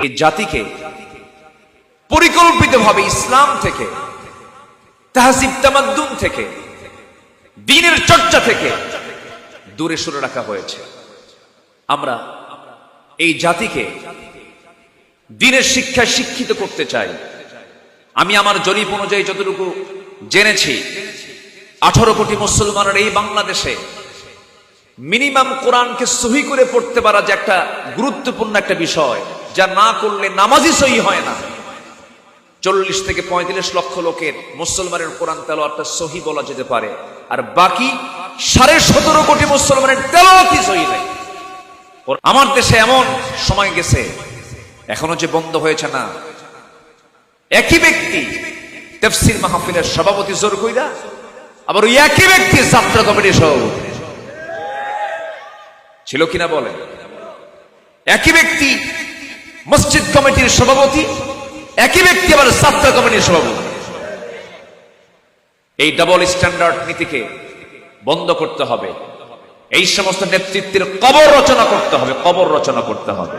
এই জাতিকে পরিকল্পিতভাবে ইসলাম থেকে, তাহজিব তামাদ্দুন থেকে, দ্বীনের চর্চা থেকে দূরে সরে রাখা হয়েছে। আমরা এই জাতিকে দ্বীনের শিক্ষায় শিক্ষিত করতে চাই। আমি আমার জরিপ অনুযায়ী যতটুকু জেনেছি, 18 কোটি মুসলমানের এই বাংলাদেশে মিনিমাম কোরআনকে সহি করে পড়তে পারা যে একটা গুরুত্বপূর্ণ একটা বিষয়, যা না করলে নামাজই সহি হয় না। 40 থেকে 35 লক্ষ লোকের মুসলমানের কোরআন তেলাওয়াতটা সহি বলা যেতে পারে, আর বাকি 17.5 কোটি মুসলমানের তেলাওয়াতই সহি নাই। আমার দেশে এমন সময় গেছে, এখনো যে বন্ধ হয়েছে না। একই ব্যক্তি তাফসীর মাহফিলের সভাপতি জোর কইরা, আবার ওই একই ব্যক্তি যাত্রা কমিটির সভাপতি ছিল কিনা বলে। একই ব্যক্তি মসজিদ কমিটির সভাপতি, একই ব্যক্তি আবার যাত্রা কমিটির সভাপতি। এই ডাবল স্ট্যান্ডার্ড নীতিকে বন্ধ করতে হবে। এই সমস্ত নেতৃত্বের কবর রচনা করতে হবে, কবর রচনা করতে হবে।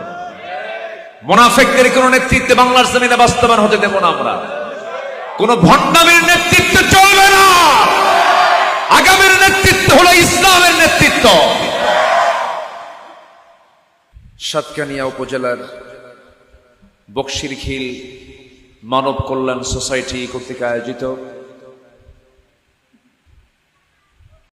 মুনাফিকদের কোন নেতৃত্বে বাংলার জমিনে বাস্তবায়ন হতে দেব না আমরা। কোন ভণ্ডামির নেতৃত্ব চলবে না। আগামীর নেতৃত্ব হলো ইসলামের নেতৃত্ব। সাতকানিয়া উপজেলার বকশিরখিল মানব কল্যাণ সোসাইটি কর্তৃক আয়োজিত